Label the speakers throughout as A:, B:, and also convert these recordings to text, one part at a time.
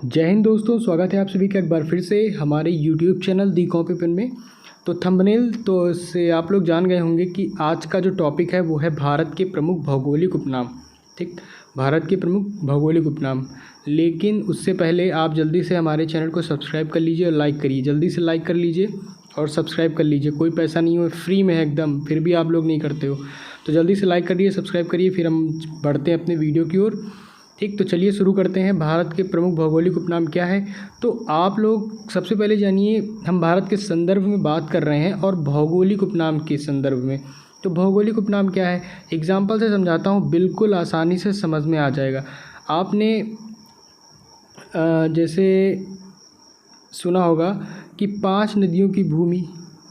A: जय हिंद दोस्तों, स्वागत है आप सभी का एक बार फिर से हमारे यूट्यूब चैनल दी कॉपी पेन में। तो थंबनेल तो से आप लोग जान गए होंगे कि आज का जो टॉपिक है वो है भारत के प्रमुख भौगोलिक उपनाम। ठीक, भारत के प्रमुख भौगोलिक उपनाम। लेकिन उससे पहले आप जल्दी से हमारे चैनल को सब्सक्राइब कर लीजिए और लाइक करिए। जल्दी से लाइक कर लीजिए और सब्सक्राइब कर लीजिए। कोई पैसा नहीं हो, फ्री में है एकदम, फिर भी आप लोग नहीं करते हो। तो जल्दी से लाइक करिए, सब्सक्राइब करिए, फिर हम बढ़ते हैं अपने वीडियो की ओर। ठीक, तो चलिए शुरू करते हैं। भारत के प्रमुख भौगोलिक उपनाम क्या है, तो आप लोग सबसे पहले जानिए। हम भारत के संदर्भ में बात कर रहे हैं और भौगोलिक उपनाम के संदर्भ में। तो भौगोलिक उपनाम क्या है, एग्जाम्पल से समझाता हूँ, बिल्कुल आसानी से समझ में आ जाएगा। आपने जैसे सुना होगा कि 5 नदियों की भूमि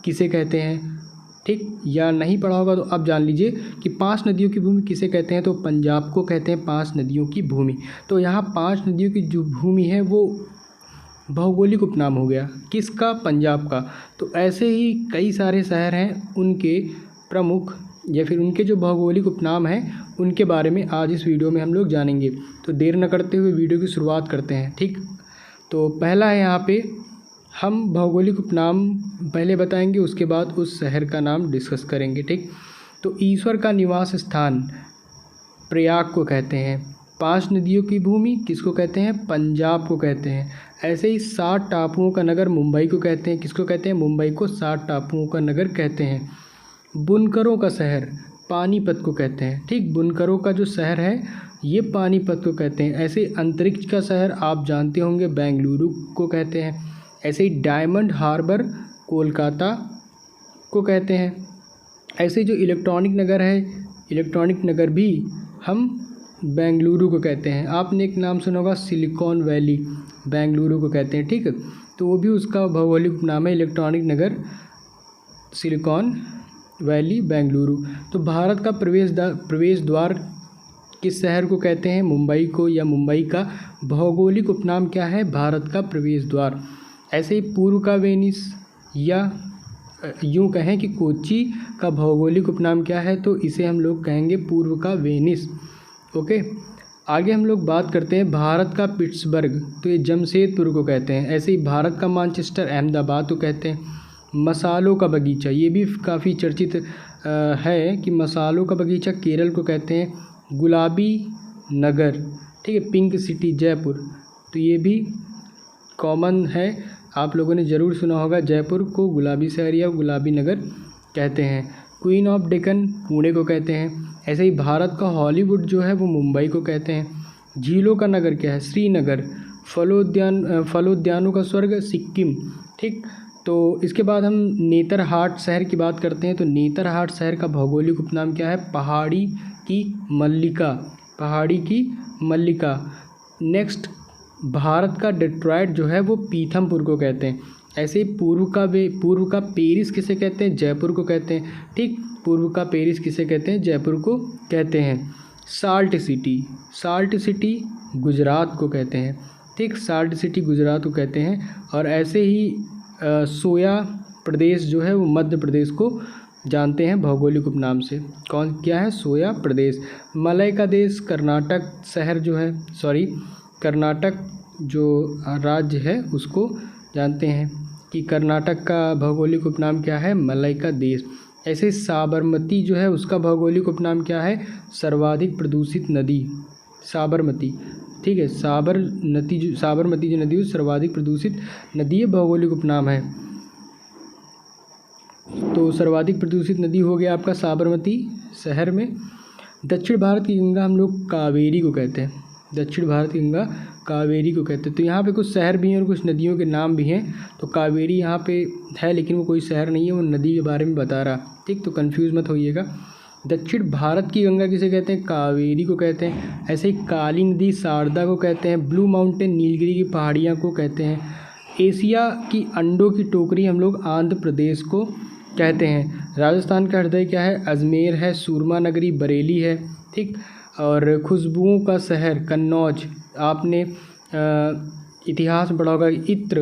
A: किसे कहते हैं। ठीक, या नहीं पढ़ा होगा तो अब जान लीजिए कि 5 नदियों की भूमि किसे कहते हैं। तो पंजाब को कहते हैं 5 नदियों की भूमि। तो यहाँ 5 नदियों की जो भूमि है वो भौगोलिक उपनाम हो गया, किसका, पंजाब का। तो ऐसे ही कई सारे शहर हैं, उनके प्रमुख या फिर उनके जो भौगोलिक उपनाम हैं उनके बारे में आज इस वीडियो में हम लोग जानेंगे। तो देर न करते हुए वीडियो की शुरुआत करते हैं। ठीक, तो पहला है यहाँ पे, हम भौगोलिक उपनाम पहले बताएंगे, उसके बाद उस शहर का नाम डिस्कस करेंगे। ठीक, तो ईश्वर का निवास स्थान प्रयाग को कहते हैं। 5 नदियों की भूमि किसको कहते हैं, पंजाब को कहते हैं। ऐसे ही 7 टापुओं का नगर मुंबई को कहते हैं। किसको कहते हैं, मुंबई को 7 टापुओं का नगर कहते हैं। बुनकरों का शहर पानीपत को कहते हैं। ठीक, बुनकरों का जो शहर है ये पानीपत को कहते हैं। ऐसे अंतरिक्ष का शहर आप जानते होंगे, बेंगलुरु को कहते हैं। ऐसे ही डायमंड हार्बर कोलकाता को कहते हैं। ऐसे जो इलेक्ट्रॉनिक नगर है, इलेक्ट्रॉनिक नगर भी हम बेंगलुरु को कहते हैं। आपने एक नाम सुना होगा सिलिकॉन वैली, बेंगलुरु को कहते हैं। ठीक, तो वो भी उसका भौगोलिक नाम है, इलेक्ट्रॉनिक नगर सिलिकॉन वैली बेंगलुरु। तो भारत का प्रवेश द्वार किस शहर को कहते हैं, मुंबई को, या मुंबई का भौगोलिक उपनाम क्या है, भारत का प्रवेश द्वार। ऐसे ही पूर्व का वेनिस, या यूँ कहें कि कोच्चि का भौगोलिक उपनाम क्या है, तो इसे हम लोग कहेंगे पूर्व का वेनिस। ओके, आगे हम लोग बात करते हैं भारत का पिट्सबर्ग, तो ये जमशेदपुर को कहते हैं। ऐसे ही भारत का मैनचेस्टर अहमदाबाद को कहते हैं। मसालों का बगीचा, ये भी काफ़ी चर्चित है कि मसालों का बगीचा केरल को कहते हैं। गुलाबी नगर, ठीक है, पिंक सिटी जयपुर, तो ये भी कॉमन है, आप लोगों ने ज़रूर सुना होगा, जयपुर को गुलाबी शहर या गुलाबी नगर कहते हैं। क्वीन ऑफ डेक्कन पुणे को कहते हैं। ऐसे ही भारत का हॉलीवुड जो है वो मुंबई को कहते हैं। झीलों का नगर क्या है, श्रीनगर। फलोद्यानों का स्वर्ग सिक्किम। ठीक, तो इसके बाद हम नेतरहाट शहर की बात करते हैं। तो नेतरहाट शहर का भौगोलिक उपनाम क्या है, पहाड़ी की मल्लिका, पहाड़ी की मल्लिका। नेक्स्ट, भारत का डेट्रॉयट जो है वो पीथमपुर को कहते हैं। ऐसे ही पूर्व का पेरिस किसे कहते हैं, जयपुर को कहते हैं। ठीक, पूर्व का पेरिस किसे कहते हैं, जयपुर को कहते हैं। साल्ट सिटी गुजरात को कहते हैं। ठीक, साल्ट सिटी गुजरात को कहते हैं। और ऐसे ही सोया प्रदेश जो है वो मध्य प्रदेश को जानते हैं भौगोलिक उपनाम से। कौन, क्या है, सोया प्रदेश। मलय का देश कर्नाटक शहर जो है, कर्नाटक जो राज्य है उसको जानते हैं कि कर्नाटक का भौगोलिक उपनाम क्या है, मलय का देश। ऐसे साबरमती जो है उसका भौगोलिक उपनाम क्या है, सर्वाधिक प्रदूषित नदी, साबरमती। ठीक है, साबरमती जो नदी है सर्वाधिक प्रदूषित नदी है, भौगोलिक उपनाम है। तो सर्वाधिक प्रदूषित नदी हो गया आपका साबरमती शहर में। दक्षिण भारत की गंगा हम लोग कावेरी को कहते हैं। दक्षिण भारत की गंगा कावेरी को कहते हैं। तो यहाँ पे कुछ शहर भी हैं और कुछ नदियों के नाम भी हैं। तो कावेरी यहाँ पे है, लेकिन वो कोई शहर नहीं है, वो नदी के बारे में बता रहा। ठीक, तो कंफ्यूज मत होइएगा। दक्षिण भारत की गंगा किसे कहते हैं, कावेरी को कहते हैं। ऐसे ही काली नदी शारदा को कहते हैं। ब्लू माउंटेन नीलगिरी की पहाड़ियाँ को कहते हैं। एशिया की अंडों की टोकरी हम लोग आंध्र प्रदेश को कहते हैं। राजस्थान का हृदय क्या है, अजमेर है। सूरमा नगरी बरेली है। ठीक, और खुशबुओं का शहर कन्नौज। आपने इतिहास में पढ़ा होगा, इत्र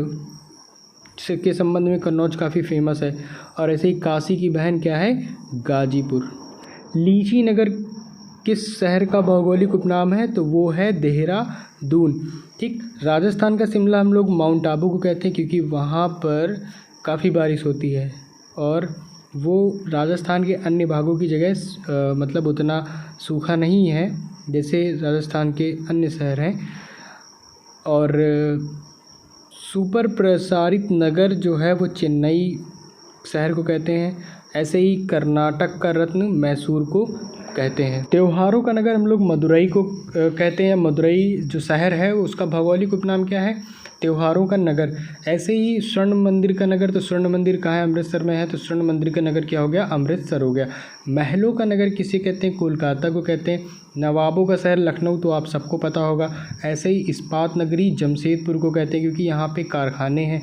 A: के संबंध में कन्नौज काफ़ी फेमस है। और ऐसे ही काशी की बहन क्या है, गाजीपुर। लीची नगर किस शहर का भौगोलिक उपनाम है, तो वो है देहरादून। ठीक, राजस्थान का शिमला हम लोग माउंट आबू को कहते हैं क्योंकि वहाँ पर काफ़ी बारिश होती है और वो राजस्थान के अन्य भागों की जगह मतलब उतना सूखा नहीं है जैसे राजस्थान के अन्य शहर हैं। और सुपर प्रसारित नगर जो है वो चेन्नई शहर को कहते हैं। ऐसे ही कर्नाटक का रत्न मैसूर को कहते हैं। त्योहारों का नगर हम लोग मदुरई को कहते हैं। मदुरई जो शहर है उसका भौगोलिक उपनाम क्या है, त्योहारों का नगर। ऐसे ही स्वर्ण मंदिर का नगर, तो स्वर्ण मंदिर कहाँ है, अमृतसर में है, तो स्वर्ण मंदिर का नगर क्या हो गया, अमृतसर हो गया। महलों का नगर किसे कहते हैं, कोलकाता को कहते हैं। नवाबों का शहर लखनऊ तो आप सबको पता होगा। ऐसे ही इस्पात नगरी जमशेदपुर को कहते हैं क्योंकि यहाँ पे कारखाने हैं।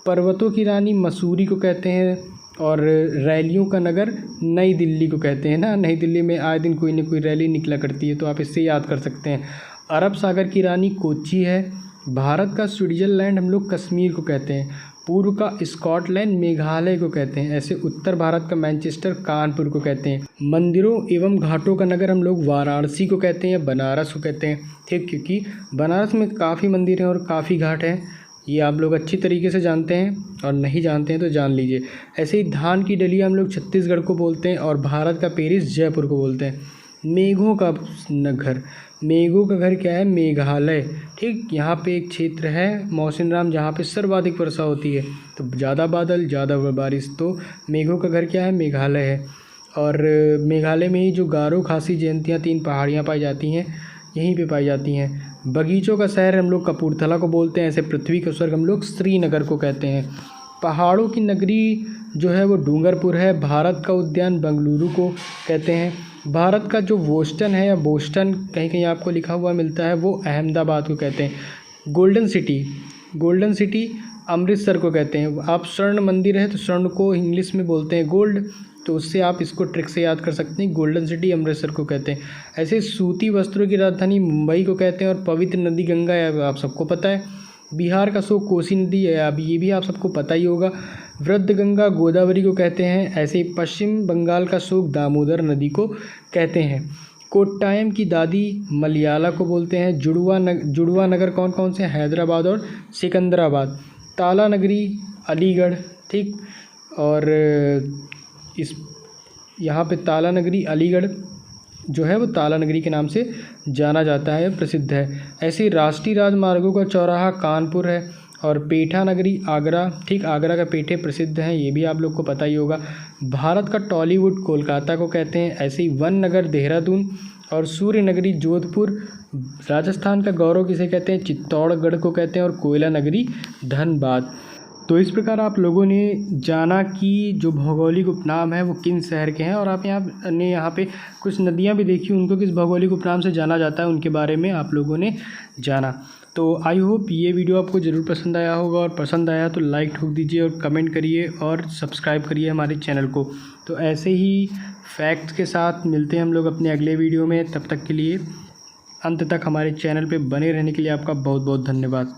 A: पर्वतों की रानी मसूरी को कहते हैं। और रैलियों का नगर नई दिल्ली को कहते हैं ना, नई दिल्ली में आए दिन कोई न कोई रैली निकला करती है, तो आप इससे याद कर सकते हैं। अरब सागर की रानी कोच्चि है। भारत का स्विट्ज़रलैंड हम लोग कश्मीर को कहते हैं। पूर्व का स्कॉटलैंड मेघालय को कहते हैं। ऐसे उत्तर भारत का मैनचेस्टर कानपुर को कहते हैं। मंदिरों एवं घाटों का नगर हम लोग वाराणसी को कहते हैं, बनारस को कहते हैं। ठीक, क्योंकि बनारस में काफ़ी मंदिर हैं और काफ़ी घाट हैं, ये आप लोग अच्छी तरीके से जानते हैं, और नहीं जानते हैं तो जान लीजिए। ऐसे ही धान की डलिया हम लोग छत्तीसगढ़ को बोलते हैं और भारत का पेरिस जयपुर को बोलते हैं। मेघों का घर, मेघों का घर क्या है, मेघालय। ठीक, यहाँ पे एक क्षेत्र है मौसिनराम जहाँ पे सर्वाधिक वर्षा होती है, तो ज़्यादा बादल ज़्यादा बारिश, तो मेघों का घर क्या है, मेघालय है। और मेघालय में ही जो गारो खासी जयंतियाँ 3 पहाड़ियाँ पाई जाती हैं, यहीं पे पाई जाती हैं। बगीचों का शहर हम लोग कपूरथला को बोलते हैं। ऐसे पृथ्वी का स्वर्ग हम लोग श्रीनगर को कहते हैं। पहाड़ों की नगरी जो है वो डूंगरपुर है। भारत का उद्यान बेंगलुरु को कहते हैं। भारत का जो बोस्टन है या बोस्टन कहीं कहीं आपको लिखा हुआ मिलता है, वो अहमदाबाद को कहते हैं। गोल्डन सिटी अमृतसर को कहते हैं। आप स्वर्ण मंदिर है तो स्वर्ण को इंग्लिश में बोलते हैं गोल्ड, तो उससे आप इसको ट्रिक से याद कर सकते हैं, गोल्डन सिटी अमृतसर को कहते हैं। ऐसे सूती वस्त्रों की राजधानी मुंबई को कहते हैं। और पवित्र नदी गंगा आप सबको पता है। बिहार का सो कोसी नदी है, अब ये भी आप सबको पता ही होगा। वृद्ध गंगा गोदावरी को कहते हैं। ऐसे ही पश्चिम बंगाल का शोक दामोदर नदी को कहते हैं। कोट्टायम की दादी मलयाला को बोलते हैं। जुड़वा नगर कौन कौन से, हैदराबाद और सिकंदराबाद। ताला नगरी अलीगढ़। ठीक, और इस यहाँ पे ताला नगरी अलीगढ़ जो है वो ताला नगरी के नाम से जाना जाता है, प्रसिद्ध है। ऐसे राष्ट्रीय राजमार्गों का चौराहा कानपुर है। और पेठा नगरी आगरा। ठीक, आगरा का पेठे प्रसिद्ध हैं, ये भी आप लोग को पता ही होगा। भारत का टॉलीवुड कोलकाता को कहते हैं। ऐसे ही वन नगर देहरादून। और सूर्य नगरी जोधपुर। राजस्थान का गौरव किसे कहते हैं, चित्तौड़गढ़ को कहते हैं। और कोयला नगरी धनबाद। तो इस प्रकार आप लोगों ने जाना कि जो भौगोलिक उपनाम है वो किन शहर के हैं, और आप यहाँ पे कुछ नदियाँ भी देखी, उनको किस भौगोलिक उपनाम से जाना जाता है, उनके बारे में आप लोगों ने जाना। तो आई होप ये वीडियो आपको ज़रूर पसंद आया होगा, और पसंद आया तो लाइक ठोक दीजिए और कमेंट करिए और सब्सक्राइब करिए हमारे चैनल को। तो ऐसे ही फैक्ट्स के साथ मिलते हैं हम लोग अपने अगले वीडियो में। तब तक के लिए अंत तक हमारे चैनल पे बने रहने के लिए आपका बहुत बहुत धन्यवाद।